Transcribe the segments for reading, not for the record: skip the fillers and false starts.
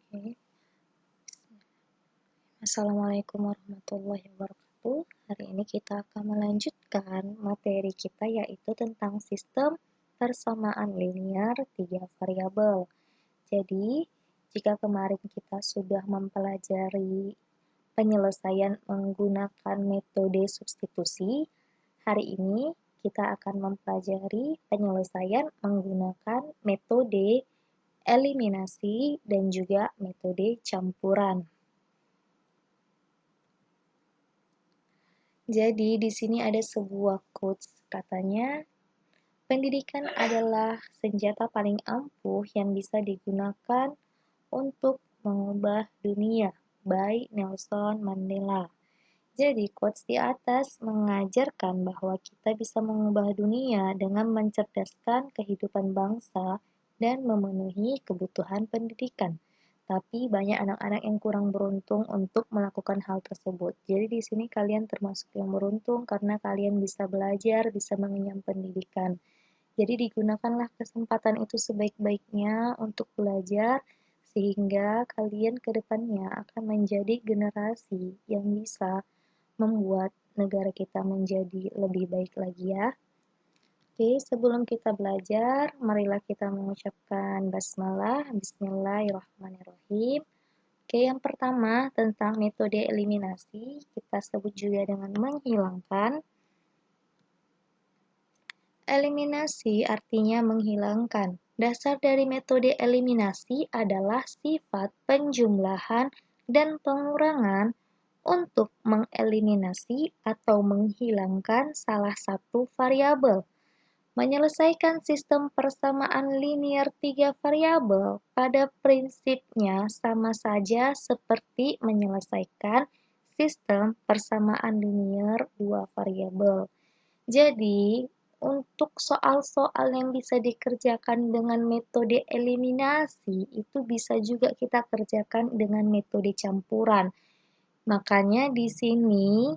Oke. Assalamualaikum warahmatullahi wabarakatuh. Hari ini kita akan melanjutkan materi kita yaitu tentang sistem persamaan linear 3 variabel. Jadi, jika kemarin kita sudah mempelajari penyelesaian menggunakan metode substitusi, hari ini kita akan mempelajari penyelesaian menggunakan metode eliminasi dan juga metode campuran. Jadi di sini ada sebuah quotes, katanya, pendidikan adalah senjata paling ampuh yang bisa digunakan untuk mengubah dunia, by Nelson Mandela. Jadi quotes di atas mengajarkan bahwa kita bisa mengubah dunia dengan mencerdaskan kehidupan bangsa dan memenuhi kebutuhan pendidikan. Tapi banyak anak-anak yang kurang beruntung untuk melakukan hal tersebut. Jadi di sini kalian termasuk yang beruntung karena kalian bisa belajar, bisa mengenyam pendidikan. Jadi digunakanlah kesempatan itu sebaik-baiknya untuk belajar sehingga kalian ke depannya akan menjadi generasi yang bisa membuat negara kita menjadi lebih baik lagi ya. Oke, sebelum kita belajar, marilah kita mengucapkan basmalah, bismillahirrahmanirrahim. Oke, yang pertama tentang metode eliminasi, kita sebut juga dengan menghilangkan. Eliminasi artinya menghilangkan. Dasar dari metode eliminasi adalah sifat penjumlahan dan pengurangan untuk mengeliminasi atau menghilangkan salah satu variabel. Menyelesaikan sistem persamaan linear 3 variabel pada prinsipnya sama saja seperti menyelesaikan sistem persamaan linear 2 variabel. Jadi, untuk soal-soal yang bisa dikerjakan dengan metode eliminasi, itu bisa juga kita kerjakan dengan metode campuran. Makanya di sini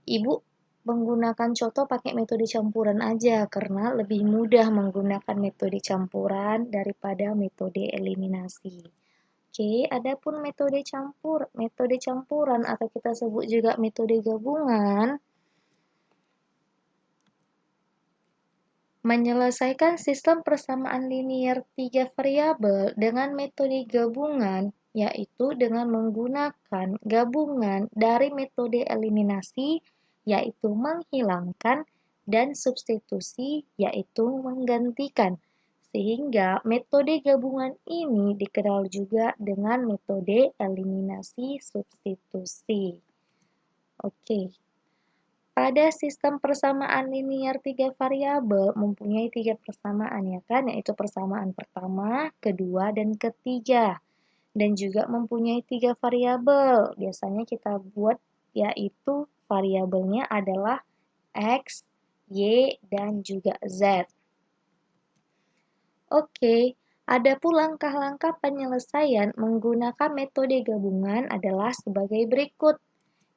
Ibu menggunakan contoh pakai metode campuran aja karena lebih mudah menggunakan metode campuran daripada metode eliminasi. Oke, adapun metode campuran atau kita sebut juga metode gabungan, menyelesaikan sistem persamaan linear 3 variabel dengan metode gabungan, yaitu dengan menggunakan gabungan dari metode eliminasi, yaitu menghilangkan, dan substitusi, yaitu menggantikan. Sehingga metode gabungan ini dikenal juga dengan metode eliminasi substitusi. Oke. Pada sistem persamaan linear 3 variabel mempunyai 3 persamaan ya kan, yaitu persamaan pertama, kedua, dan ketiga. Dan juga mempunyai 3 variabel. Biasanya kita buat yaitu variabelnya adalah X, Y, dan juga Z. Oke, adapun langkah-langkah penyelesaian menggunakan metode gabungan adalah sebagai berikut.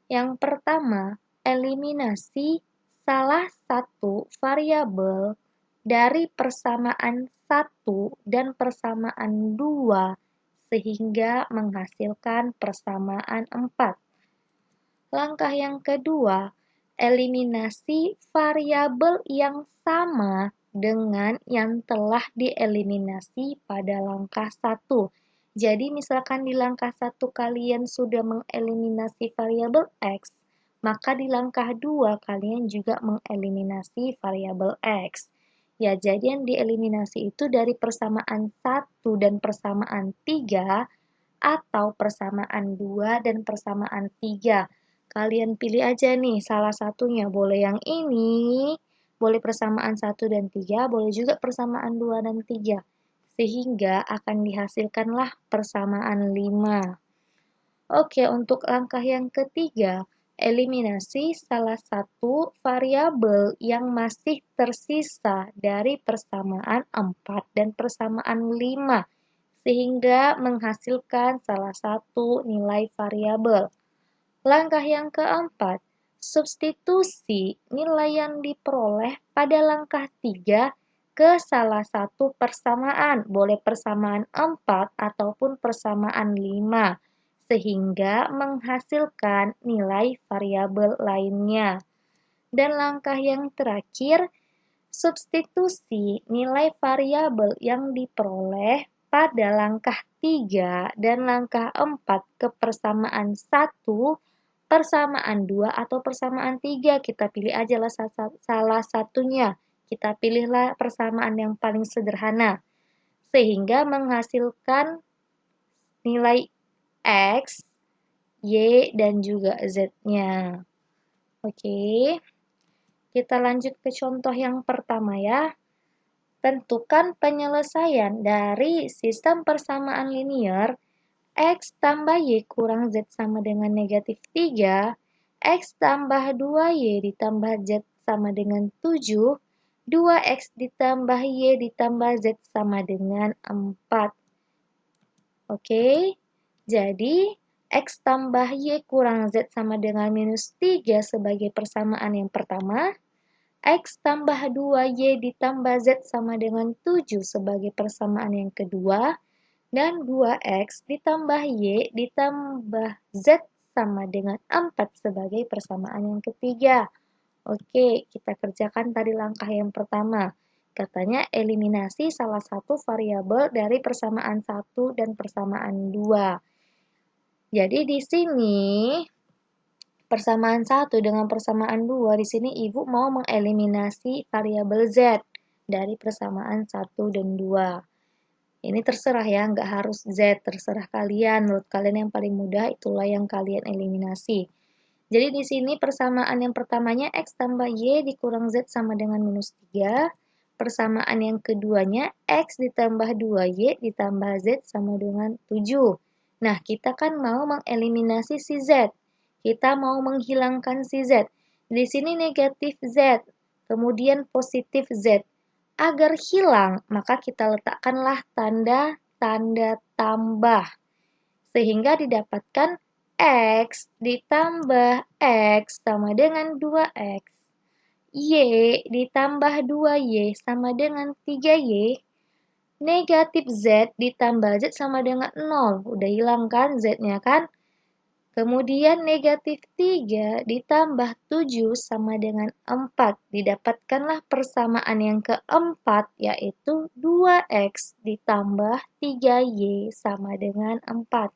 Yang pertama, eliminasi salah satu variabel dari persamaan 1 dan persamaan 2 sehingga menghasilkan persamaan 4. Langkah yang kedua, eliminasi variabel yang sama dengan yang telah dieliminasi pada langkah 1. Jadi misalkan di langkah 1 kalian sudah mengeliminasi variabel X, maka di langkah 2 kalian juga mengeliminasi variabel X. Ya, jadi yang dieliminasi itu dari persamaan 1 dan persamaan 3 atau persamaan 2 dan persamaan 3. Kalian pilih aja nih salah satunya, boleh yang ini, boleh persamaan 1 dan 3, boleh juga persamaan 2 dan 3. Sehingga akan dihasilkanlah persamaan 5. Oke, untuk langkah yang ketiga, eliminasi salah satu variabel yang masih tersisa dari persamaan 4 dan persamaan 5, sehingga menghasilkan salah satu nilai variabel. Langkah yang keempat, substitusi nilai yang diperoleh pada langkah 3 ke salah satu persamaan, boleh persamaan 4 ataupun persamaan 5, sehingga menghasilkan nilai variabel lainnya. Dan langkah yang terakhir, substitusi nilai variabel yang diperoleh pada langkah 3 dan langkah 4 ke persamaan 1, persamaan 2 atau persamaan 3. Kita pilih aja lah salah satunya. Kita pilihlah persamaan yang paling sederhana. Sehingga menghasilkan nilai X, Y, dan juga Z-nya. Oke. Kita lanjut ke contoh yang pertama ya. Tentukan penyelesaian dari sistem persamaan linear X tambah Y kurang Z sama dengan negatif 3, X tambah 2Y ditambah Z sama dengan 7, 2X ditambah Y ditambah Z sama dengan 4. Oke, jadi X tambah Y kurang Z sama dengan minus 3 sebagai persamaan yang pertama, X tambah 2Y ditambah Z sama dengan 7 sebagai persamaan yang kedua, dan 2X ditambah Y ditambah Z sama dengan 4 sebagai persamaan yang ketiga. Oke, kita kerjakan tadi langkah yang pertama. Katanya eliminasi salah satu variabel dari persamaan 1 dan persamaan 2. Jadi di sini persamaan 1 dengan persamaan 2, di sini Ibu mau mengeliminasi variabel Z dari persamaan 1 dan 2. Ini terserah ya, nggak harus Z, terserah kalian. Menurut kalian yang paling mudah, itulah yang kalian eliminasi. Jadi di sini persamaan yang pertamanya X tambah Y dikurang Z sama dengan minus 3. Persamaan yang keduanya X ditambah 2Y ditambah Z sama dengan 7. Nah, kita kan mau mengeliminasi si Z. Kita mau menghilangkan si Z. Di sini negatif Z, kemudian positif Z. Agar hilang, maka kita letakkanlah tanda tambah. Sehingga didapatkan X ditambah X sama dengan 2X. Y ditambah 2Y sama dengan 3Y. Negatif Z ditambah Z sama dengan 0. Udah hilang kan Z-nya kan? Kemudian negatif 3 ditambah 7 sama dengan 4. Didapatkanlah persamaan yang keempat, yaitu 2X ditambah 3Y sama dengan 4.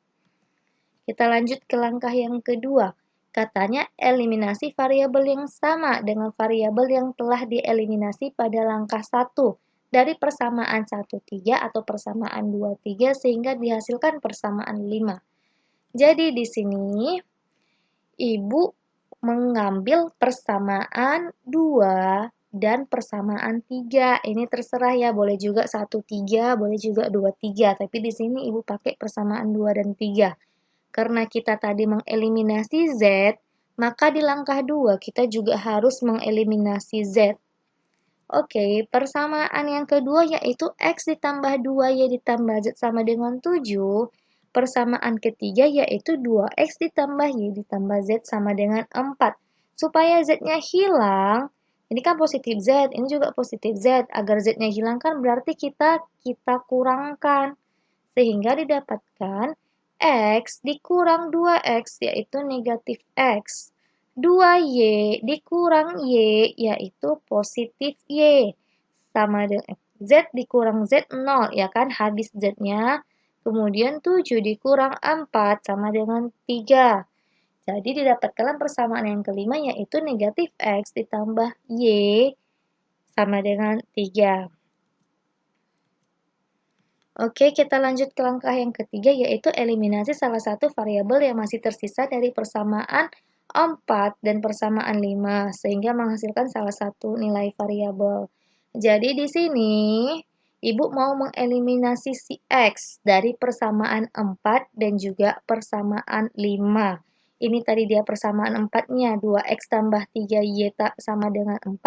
Kita lanjut ke langkah yang kedua. Katanya eliminasi variabel yang sama dengan variabel yang telah dieliminasi pada langkah 1 dari persamaan 1,3 atau persamaan 2,3 sehingga dihasilkan persamaan 5. Jadi di sini Ibu mengambil persamaan 2 dan persamaan 3. Ini terserah ya, boleh juga 1,3, boleh juga 2,3. Tapi di sini Ibu pakai persamaan 2 dan 3. Karena kita tadi mengeliminasi Z, maka di langkah 2 kita juga harus mengeliminasi Z. Oke, persamaan yang kedua yaitu X ditambah 2Y ditambah Z sama dengan 7. Persamaan ketiga yaitu 2X ditambah Y ditambah Z sama dengan 4. Supaya Z-nya hilang, ini kan positif Z, ini juga positif Z. Agar Z-nya hilang kan berarti kita kurangkan. Sehingga didapatkan X dikurang 2X yaitu negatif X. 2Y dikurang Y yaitu positif Y. Sama dengan Z dikurang Z 0 ya kan, habis Z-nya. Kemudian 7 dikurang 4 sama dengan 3. Jadi didapatkan persamaan yang kelima yaitu negatif X ditambah Y sama dengan 3. Oke, kita lanjut ke langkah yang ketiga yaitu eliminasi salah satu variabel yang masih tersisa dari persamaan 4 dan persamaan 5 sehingga menghasilkan salah satu nilai variabel. Jadi di sini Ibu mau mengeliminasi si X dari persamaan 4 dan juga persamaan 5. Ini tadi dia persamaan 4-nya, 2X tambah 3Y sama dengan 4.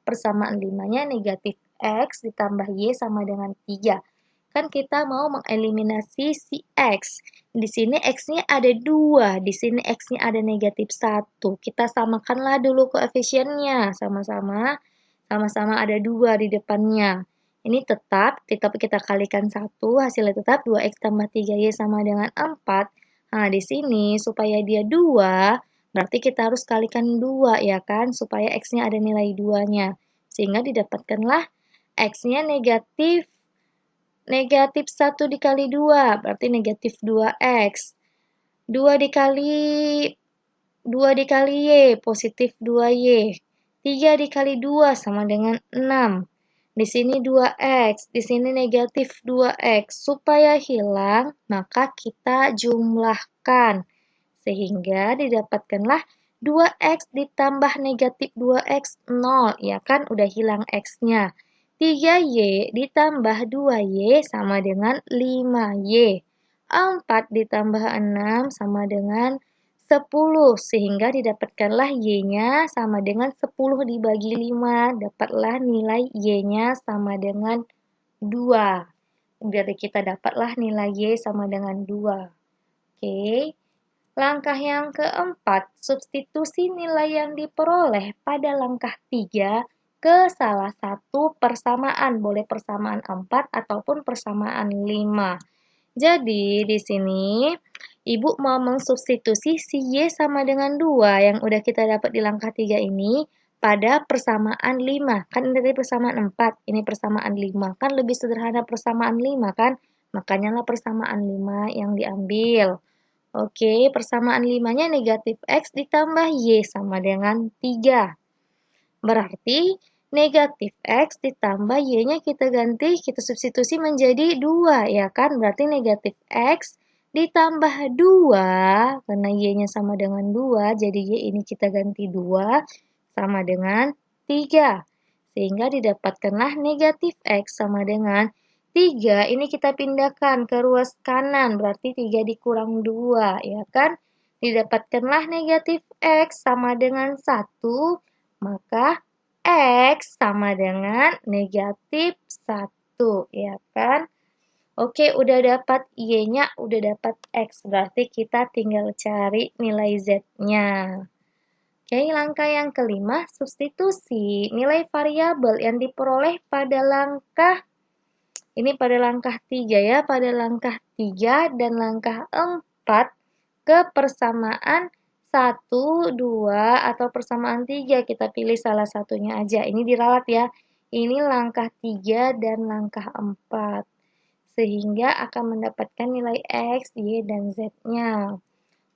Persamaan 5-nya negatif X ditambah Y sama dengan 3. Kan kita mau mengeliminasi si X. Di sini X-nya ada 2, di sini X-nya ada negatif 1. Kita samakanlah dulu koefisiennya, sama-sama ada 2 di depannya. Ini tetap kita kalikan 1, hasilnya tetap 2x tambah 3y sama dengan 4. Nah, di sini supaya dia 2, berarti kita harus kalikan 2 ya kan, supaya x-nya ada nilai 2-nya. Sehingga didapatkanlah x-nya negatif 1 dikali 2, berarti negatif 2x. 2 dikali y, positif 2y. 3 dikali 2 sama dengan 6. Di sini 2x, di sini negatif 2x. Supaya hilang, maka kita jumlahkan. Sehingga didapatkanlah 2x ditambah negatif 2x, 0. Ya kan, udah hilang x-nya. 3y ditambah 2y sama dengan 5y. 4 ditambah 6 sama dengan 10, sehingga didapatkanlah y-nya sama dengan 10 dibagi 5, dapatlah nilai y-nya sama dengan 2. Berarti kita dapatlah nilai y sama dengan 2. Oke. Langkah yang keempat, substitusi nilai yang diperoleh pada langkah 3 ke salah satu persamaan. Boleh persamaan 4 ataupun persamaan 5. Jadi, di sini Ibu mau mensubstitusi si Y sama dengan 2 yang udah kita dapat di langkah 3 ini pada persamaan 5. Kan ini tadi persamaan 4, ini persamaan 5. Kan lebih sederhana persamaan 5 kan? Makanya lah persamaan 5 yang diambil. Oke, persamaan 5-nya negatif X ditambah Y sama dengan 3. Berarti negatif X ditambah Y-nya kita ganti, kita substitusi menjadi 2, ya kan? Berarti negatif X ditambah 2, karena Y-nya sama dengan 2, jadi Y ini kita ganti 2, sama dengan 3. Sehingga didapatkanlah negatif X sama dengan 3, ini kita pindahkan ke ruas kanan, berarti 3 dikurang 2, ya kan? Didapatkanlah negatif X sama dengan 1, maka X sama dengan negatif 1, ya kan? Oke, udah dapat Y-nya, udah dapat X. Berarti kita tinggal cari nilai Z-nya. Oke, langkah yang kelima, substitusi nilai variabel yang diperoleh pada langkah, ini pada langkah 3 ya, pada langkah 3 dan langkah 4 ke persamaan 1, 2, atau persamaan 3. Kita pilih salah satunya aja. Ini diralat ya. Ini langkah 3 dan langkah 4. Sehingga akan mendapatkan nilai X, Y, dan Z-nya.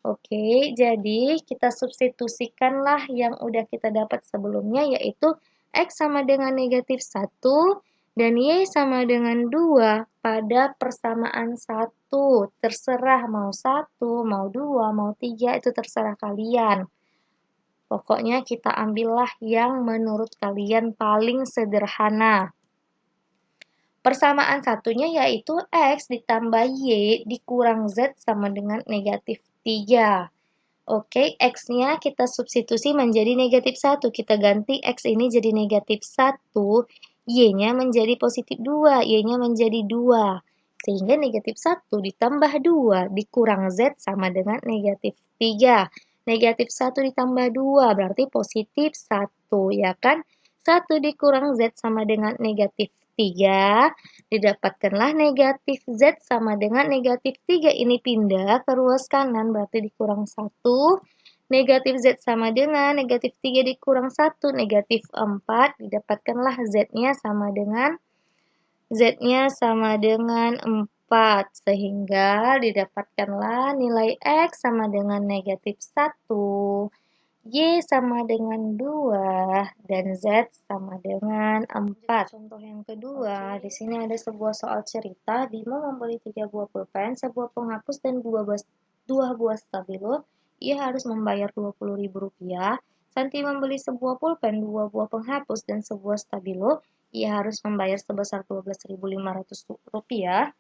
Oke, jadi kita substitusikanlah yang udah kita dapat sebelumnya, yaitu X sama dengan negatif 1 dan Y sama dengan 2 pada persamaan 1. Terserah mau 1, mau 2, mau 3, itu terserah kalian. Pokoknya kita ambillah yang menurut kalian paling sederhana. Persamaan satunya yaitu X ditambah Y dikurang Z sama dengan negatif 3. Oke, X-nya kita substitusi menjadi negatif 1. Kita ganti X ini jadi negatif 1, Y-nya menjadi positif 2, Y-nya menjadi 2. Sehingga negatif 1 ditambah 2 dikurang Z sama dengan negatif 3. Negatif 1 ditambah 2 berarti positif 1, ya kan? 1 dikurang Z sama dengan negatif 3, didapatkanlah negatif Z sama dengan negatif 3. Ini pindah ke ruas kanan, berarti dikurang 1. Negatif Z sama dengan negatif 3 dikurang 1, negatif 4. Didapatkanlah Z-nya sama dengan 4. Sehingga didapatkanlah nilai X sama dengan negatif 1. Y sama dengan 2, dan Z sama dengan 4. Contoh yang kedua, di sini ada sebuah soal cerita, Bimo membeli 3 buah pulpen, sebuah penghapus, dan 2 buah stabilo. Ia harus membayar Rp20.000. Santi membeli sebuah pulpen, 2 buah penghapus, dan sebuah stabilo. Ia harus membayar sebesar Rp12.500.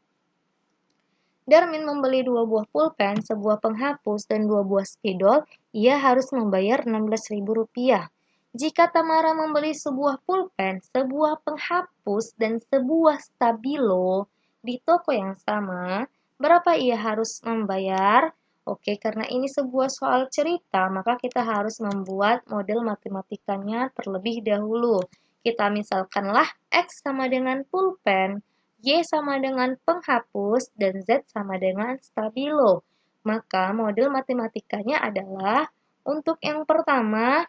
Darmin membeli 2 buah pulpen, sebuah penghapus, dan 2 buah spidol. Ia harus membayar Rp16.000. Jika Tamara membeli sebuah pulpen, sebuah penghapus, dan sebuah stabilo di toko yang sama, berapa ia harus membayar? Oke, karena ini sebuah soal cerita, maka kita harus membuat model matematikanya terlebih dahulu. Kita misalkanlah X sama dengan pulpen, Y sama dengan penghapus, dan Z sama dengan stabilo. Maka model matematikanya adalah untuk yang pertama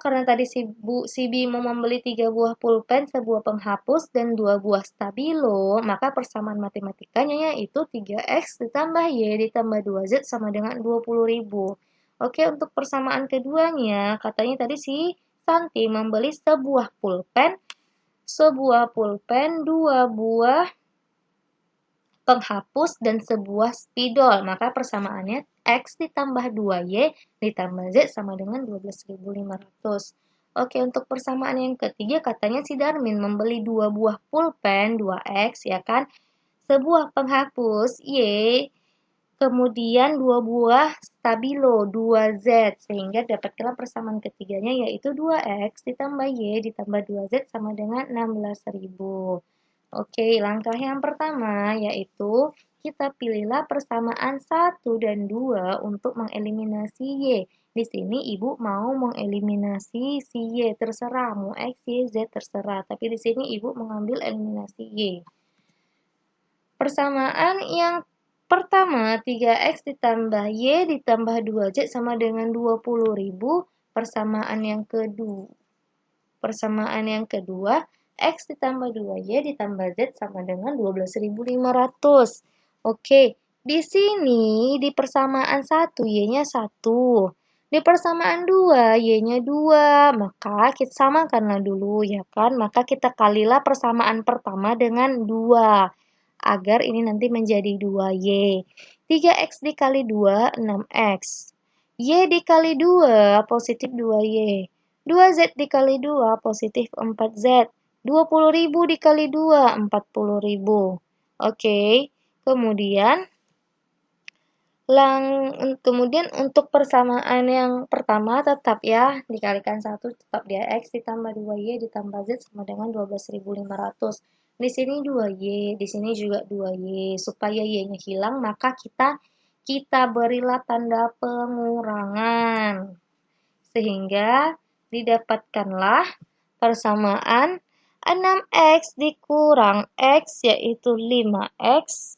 karena tadi si B mau membeli 3 buah pulpen, sebuah penghapus, dan 2 buah stabilo, maka persamaan matematikanya yaitu 3X ditambah Y ditambah 2Z sama dengan 20.000. Oke, untuk persamaan keduanya, katanya tadi si Santi membeli sebuah pulpen, 2 buah penghapus, dan sebuah spidol. Maka persamaannya X ditambah 2Y ditambah Z sama dengan 12.500. Oke, untuk persamaan yang ketiga katanya si Darmin membeli 2 buah pulpen, 2X ya kan, sebuah penghapus Y, kemudian 2 buah stabilo 2Z, sehingga dapatkanlah persamaan ketiganya yaitu 2X ditambah Y ditambah 2Z sama dengan 16.000. Oke, langkah yang pertama yaitu kita pilihlah persamaan 1 dan 2 untuk mengeliminasi Y. Di sini Ibu mau mengeliminasi si Y, terserah mau X, Y, Z terserah, tapi di sini Ibu mengambil eliminasi Y. Persamaan yang pertama 3X ditambah Y ditambah 2Z sama dengan 20.000. Persamaan yang kedua X ditambah 2Y ditambah Z sama dengan 12.500. Oke, di sini di persamaan 1 Y-nya 1. Di persamaan 2 Y-nya 2. Maka kita samakanlah dulu ya kan. Maka kita kalilah persamaan pertama dengan 2 agar ini nanti menjadi 2Y. 3X dikali 2 6X. Y dikali 2 positif 2Y. 2Z dikali 2 positif 4Z. 20.000 dikali 2, 40.000. Oke, kemudian untuk persamaan yang pertama tetap ya, dikalikan 1 tetap dia X ditambah 2Y ditambah Z sama dengan 12.500. Di sini 2Y, di sini juga 2Y. Supaya Y-nya hilang, maka kita berilah tanda pengurangan. Sehingga didapatkanlah persamaan 6X dikurang X yaitu 5X,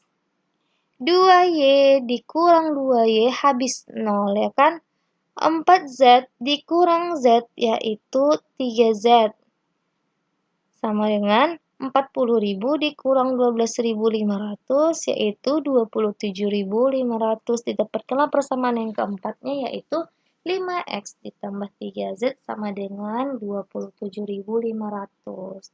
2Y dikurang 2Y habis 0 ya kan, 4Z dikurang Z yaitu 3Z sama dengan 40.000 dikurang 12.500 yaitu 27.500. Didapatkanlah persamaan yang keempatnya yaitu 5X ditambah 3Z sama dengan 27.500.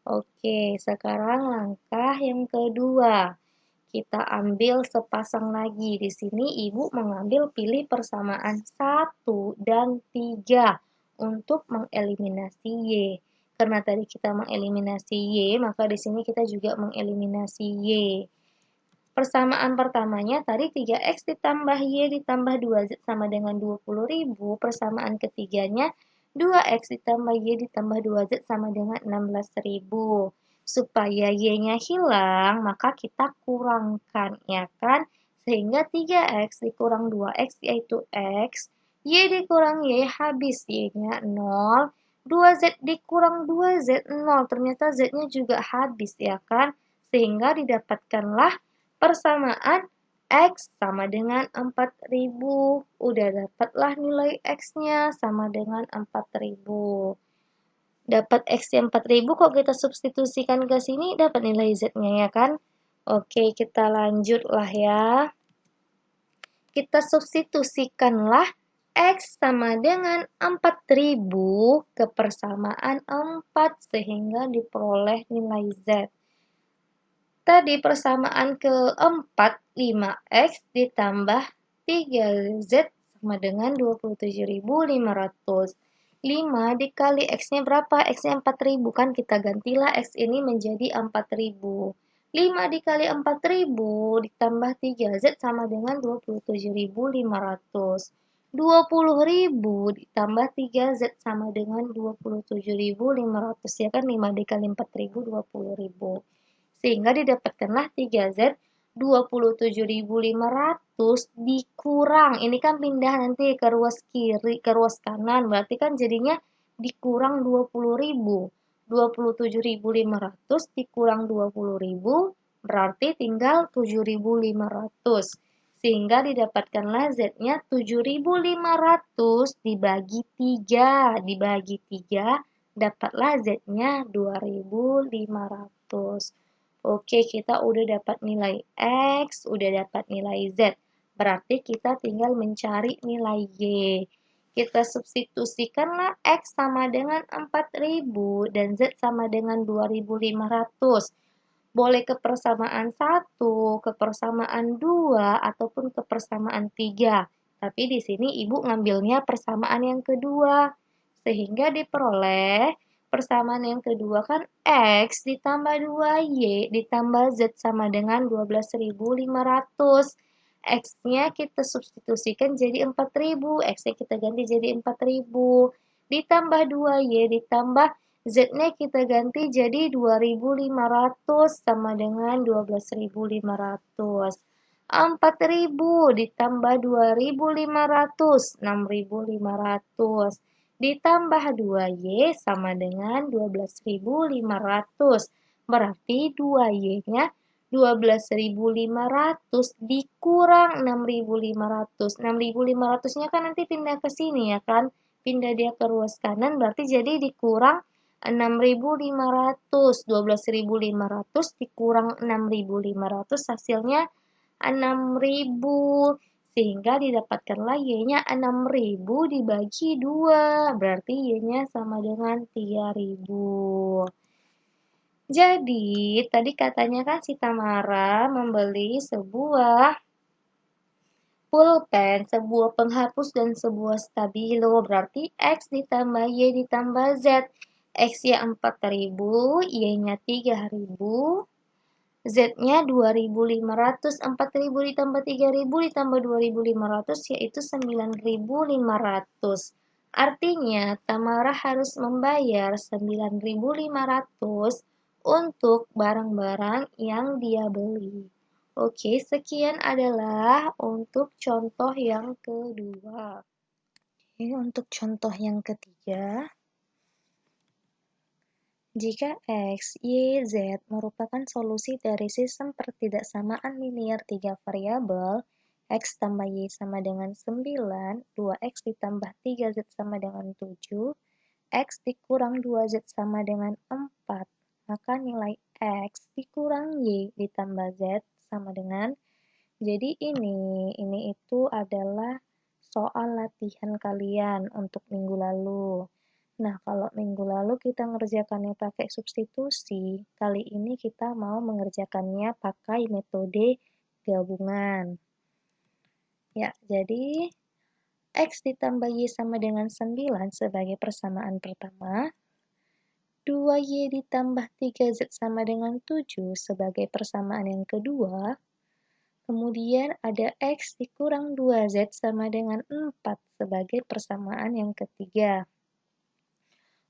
Oke, sekarang langkah yang kedua. Kita ambil sepasang lagi. Di sini Ibu mengambil pilih persamaan 1 dan 3 untuk mengeliminasi Y. Karena tadi kita mengeliminasi Y, maka di sini kita juga mengeliminasi Y. Persamaan pertamanya tadi 3X ditambah Y ditambah 2Z sama dengan 20.000. Persamaan ketiganya 2X ditambah Y ditambah 2Z sama dengan 16.000. Supaya Y-nya hilang, maka kita kurangkan, ya kan? Sehingga 3X dikurang 2X yaitu X. Y dikurang Y habis Y-nya 0. 2Z dikurang 2Z 0. Ternyata Z-nya juga habis, ya kan? Sehingga didapatkanlah persamaan X sama dengan 4.000. Udah dapatlah nilai X-nya sama dengan 4.000. Dapat X-nya 4.000, kok kita substitusikan ke sini dapat nilai Z-nya ya kan? Oke, kita lanjutlah ya. Kita substitusikanlah X sama dengan 4.000 ke persamaan 4 sehingga diperoleh nilai Z. Tadi persamaan keempat 5X ditambah 3Z sama dengan 27.500. 5 dikali X-nya berapa? X-nya 4.000 kan, kita gantilah X ini menjadi 4.000. 5 dikali 4.000 ditambah 3Z sama dengan 27.500. 20.000 ditambah 3Z sama dengan 27.500 ya kan, 5 dikali 4.000 20.000. Sehingga didapatkanlah 3Z 27.500 dikurang. Ini kan pindah nanti ke ruas kiri, ke ruas kanan. Berarti kan jadinya dikurang 20.000. 27.500 dikurang 20.000 berarti tinggal 7.500. Sehingga didapatkanlah Z-nya 7.500 dibagi 3. Dibagi 3 dapatlah Z-nya 2.500. Oke, kita udah dapat nilai X, udah dapat nilai Z. Berarti kita tinggal mencari nilai Y. Kita substitusikanlah X sama dengan 4.000 dan Z sama dengan 2.500. Boleh ke persamaan 1, ke persamaan 2, ataupun ke persamaan 3. Tapi di sini Ibu ngambilnya persamaan yang kedua. Sehingga diperoleh persamaan yang kedua kan X ditambah 2Y ditambah Z sama dengan 12.500. X-nya kita substitusikan jadi 4.000. X-nya kita ganti jadi 4.000. Ditambah 2Y ditambah Z-nya kita ganti jadi 2.500 sama dengan 12.500. 4.000 ditambah 2.500, 6.500. Ditambah 2Y sama dengan 12.500. Berarti 2Y-nya 12.500 dikurang 6.500. 6.500-nya kan nanti pindah ke sini ya kan. Pindah dia ke ruas kanan berarti jadi dikurang 6.500. 12.500 dikurang 6.500 hasilnya 6.000. Sehingga didapatkanlah Y-nya 6.000 dibagi 2. Berarti Y-nya sama dengan 3.000. Jadi, tadi katanya kan si Tamara membeli sebuah pulpen, sebuah penghapus, dan sebuah stabilo. Berarti X ditambah Y ditambah Z. X-nya 4.000, Y-nya 3.000. Z-nya 2.500, 4.000 ditambah 3.000 ditambah 2.500 yaitu 9.500. Artinya, Tamara harus membayar 9.500 untuk barang-barang yang dia beli. Oke, sekian adalah untuk contoh yang kedua. Oke, untuk contoh yang ketiga, jika X, Y, Z merupakan solusi dari sistem pertidaksamaan linear 3 variabel, X tambah Y sama dengan 9, 2X ditambah 3Z sama dengan 7, X dikurang 2Z sama dengan 4, maka nilai X dikurang Y ditambah Z sama dengan, jadi ini itu adalah soal latihan kalian untuk minggu lalu. Nah, kalau minggu lalu kita ngerjakannya pakai substitusi, kali ini kita mau mengerjakannya pakai metode gabungan. Ya, jadi X ditambah Y sama dengan 9 sebagai persamaan pertama, 2Y ditambah 3Z sama dengan 7 sebagai persamaan yang kedua, kemudian ada X dikurang 2Z sama dengan 4 sebagai persamaan yang ketiga.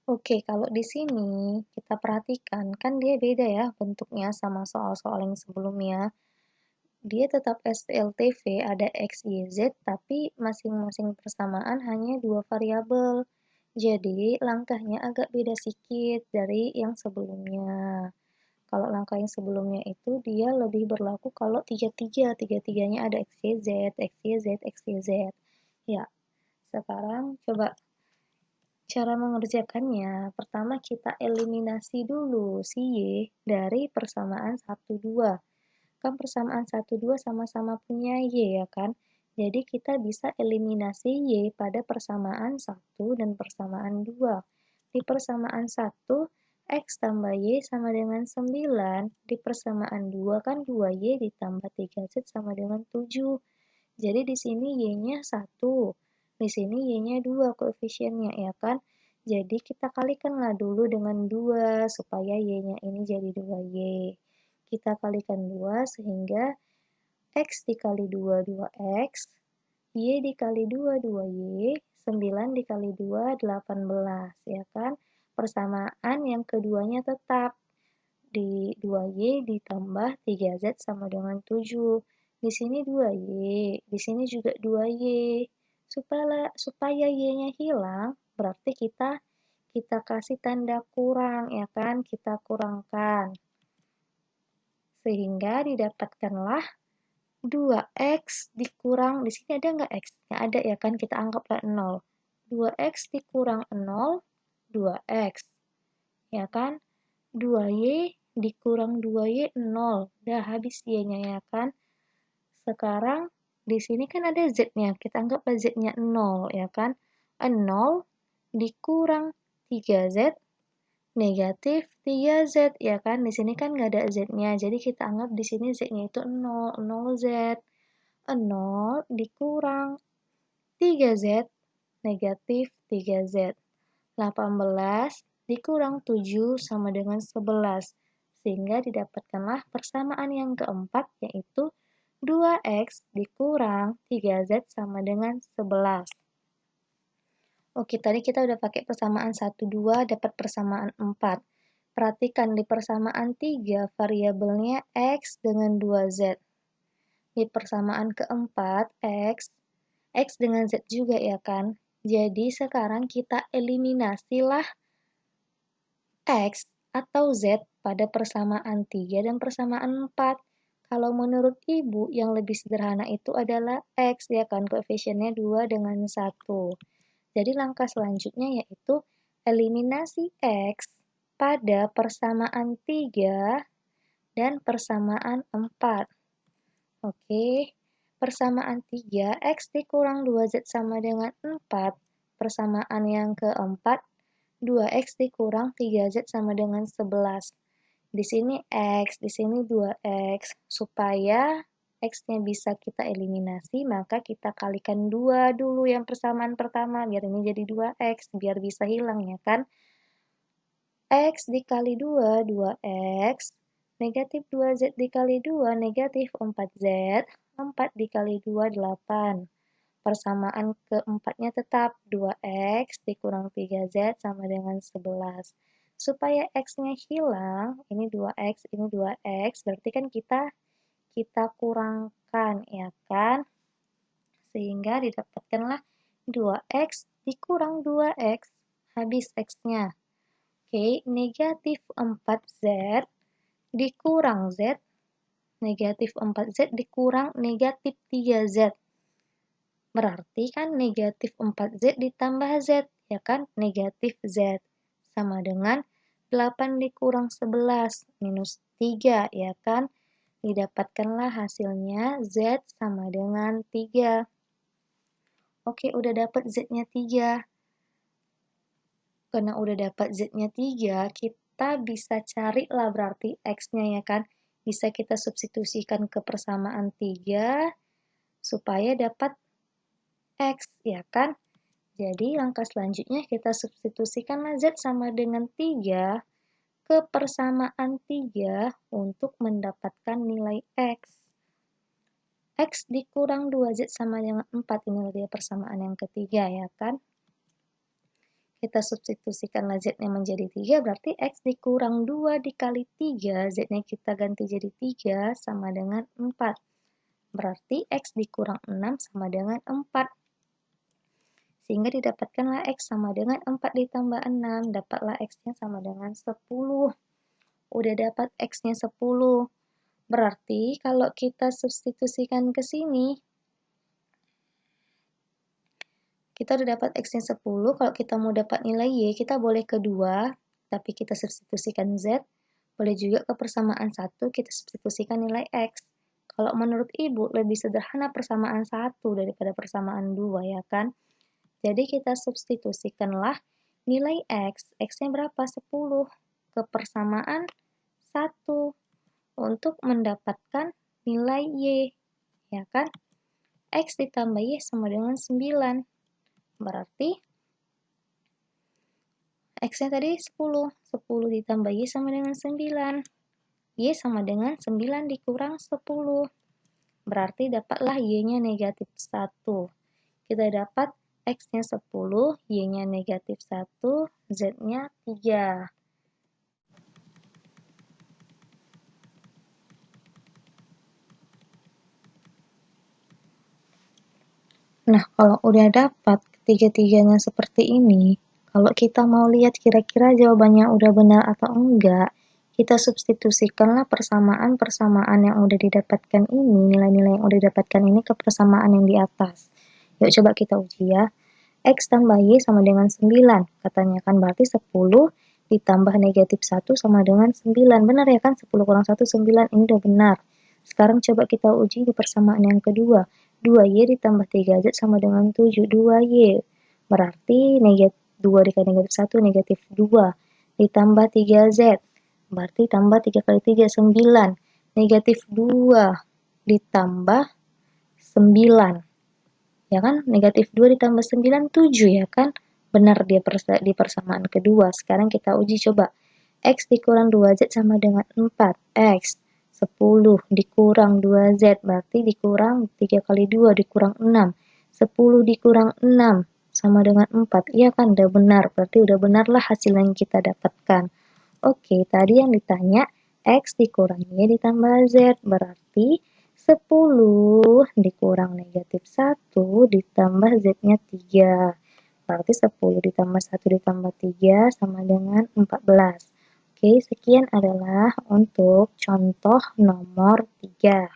Oke, kalau di sini kita perhatikan, kan dia beda ya bentuknya sama soal-soal yang sebelumnya. Dia tetap SPLTV, ada X, Y, Z, tapi masing-masing persamaan hanya 2 variabel. Jadi, langkahnya agak beda sedikit dari yang sebelumnya. Kalau langkah yang sebelumnya itu dia lebih berlaku kalau 3-3, nya ada X, Y, Z, X, Y, Z, X, Y, Z. Ya, sekarang coba cara mengerjakannya, pertama kita eliminasi dulu si Y dari persamaan 1, 2. Kan persamaan 1, 2 sama-sama punya Y ya kan? Jadi kita bisa eliminasi Y pada persamaan 1 dan persamaan 2. Di persamaan 1, X tambah Y sama dengan 9. Di persamaan 2 kan 2Y ditambah 3Z sama dengan 7. Jadi di sini Y-nya 1. Di sini Y-nya 2 koefisiennya ya kan? Jadi kita kalikanlah dulu dengan 2 supaya Y-nya ini jadi 2Y. Kita kalikan 2 sehingga X dikali 2, 2X. Y dikali 2, 2Y. 9 dikali 2, 18 ya kan? Persamaan yang keduanya tetap. Di 2Y ditambah 3Z sama dengan 7. Di sini 2Y, di sini juga 2Y. Supaya Y-nya hilang, berarti kita kita kasih tanda kurang, ya kan? Kita kurangkan. Sehingga didapatkanlah 2x dikurang, di sini ada nggak x-nya? Ada ya kan, kita anggaplah 0. 2x dikurang 0, 2x. Ya kan? 2y dikurang 2y, 0. Udah habis y-nya ya kan? Sekarang di sini kan ada z-nya, kita anggaplah z-nya 0 ya kan? 0 dikurang 3z negatif 3z ya kan? Di sini kan nggak ada z-nya, jadi kita anggap di sini z-nya itu 0, 0z. 0 dikurang 3z negatif 3z. 18 dikurang 7 sama dengan 11. Sehingga didapatkanlah persamaan yang keempat, yaitu 2x dikurang 3z sama dengan 11. Oke, tadi kita udah pakai persamaan 1, 2, dapat persamaan 4. Perhatikan di persamaan 3, variabelnya x dengan 2z. Di persamaan keempat, x dengan z juga ya kan? Jadi sekarang kita eliminasilah x atau z pada persamaan 3 dan persamaan 4. Kalau menurut Ibu, yang lebih sederhana itu adalah x, ya kan? Koefisiennya 2 dengan 1. Jadi langkah selanjutnya yaitu eliminasi x pada persamaan 3 dan persamaan 4. Oke, persamaan 3, x dikurang 2z sama dengan 4. Persamaan yang keempat, 2x dikurang 3z sama dengan 11. Di sini x, di sini 2x. Supaya x-nya bisa kita eliminasi, maka kita kalikan 2 dulu yang persamaan pertama, biar ini jadi 2x, biar bisa hilang ya kan. X dikali 2, 2x. Negatif 2z dikali 2, negatif 4z. 4 dikali 2, 8. Persamaan keempatnya tetap 2x dikurang 3z sama dengan 11. Supaya x-nya hilang, ini 2x, ini 2x, berarti kan kita kurangkan, ya kan? Sehingga didapatkanlah 2x dikurang 2x, habis x-nya. Oke, negatif 4z dikurang z, negatif 4z dikurang negatif 3z. Berarti kan negatif 4z ditambah z, ya kan? Negatif z. Sama dengan 8 dikurang 11, minus 3, ya kan? Didapatkanlah hasilnya z sama dengan 3. Oke, udah dapat z-nya 3. Karena udah dapat z-nya 3, kita bisa cari lah berarti x-nya, ya kan? Bisa kita substitusikan ke persamaan 3, supaya dapat x, ya kan? Jadi langkah selanjutnya kita substitusikanlah z sama dengan 3 ke persamaan 3 untuk mendapatkan nilai x. X dikurang 2z sama dengan 4, inilah dia persamaan yang ketiga ya kan. Kita substitusikanlah z-nya menjadi 3, berarti x dikurang 2 dikali 3, z-nya kita ganti jadi 3 sama dengan 4. Berarti x dikurang 6 sama dengan 4. Sehingga didapatkanlah x sama dengan 4 ditambah 6, dapatlah x-nya sama dengan 10. Udah dapat x-nya 10. Berarti kalau kita substitusikan ke sini, kita udah dapat x-nya 10, kalau kita mau dapat nilai y, kita boleh ke 2, tapi kita substitusikan z, boleh juga ke persamaan 1, kita substitusikan nilai x. Kalau menurut Ibu, lebih sederhana persamaan 1 daripada persamaan 2, ya kan? Jadi kita substitusikanlah nilai x-nya berapa? 10 ke persamaan 1 untuk mendapatkan nilai y, ya kan? X ditambah y sama dengan 9. Berarti x-nya tadi 10. 10 ditambah y sama dengan 9. Y sama dengan 9 dikurang 10. Berarti dapatlah y-nya negatif 1. Kita dapat x-nya 10, y-nya negatif 1, z-nya 3. Nah, kalau udah dapat ketiga-tiganya seperti ini, Kalau kita mau lihat kira-kira jawabannya udah benar atau enggak, kita substitusikanlah persamaan-persamaan yang udah didapatkan ini, nilai-nilai yang udah didapatkan ini ke persamaan yang di atas. Yuk coba kita uji ya. X tambah Y sama dengan 9, katanya kan berarti 10 ditambah negatif 1 sama dengan 9. Benar ya kan? 10 kurang 1, 9. Ini udah benar. Sekarang coba kita uji di persamaan yang kedua. 2Y ditambah 3Z sama dengan 7. 2Y. Berarti negatif 2 dikali negatif 1, negatif 2. Ditambah 3Z. Berarti tambah 3 kali 3, 9. Negatif 2 ditambah 9. Ya kan? Negatif 2 ditambah 9, 7 ya kan? Benar dia di persamaan kedua. Sekarang kita uji coba. X dikurang 2Z sama dengan 4. X 10 dikurang 2Z berarti dikurang 3 kali 2 dikurang 6. 10 dikurang 6 sama dengan 4. Iya kan? Udah benar. Berarti udah benarlah hasil yang kita dapatkan. Oke, tadi yang ditanya X dikurang Y ditambah Z. Berarti 10 dikurang negatif 1 ditambah Z-nya 3. Berarti 10 ditambah 1 ditambah 3 sama dengan 14. Oke, sekian adalah untuk contoh nomor 3.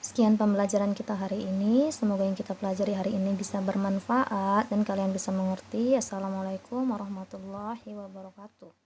Sekian pembelajaran kita hari ini. Semoga yang kita pelajari hari ini bisa bermanfaat dan kalian bisa mengerti. Assalamualaikum warahmatullahi wabarakatuh.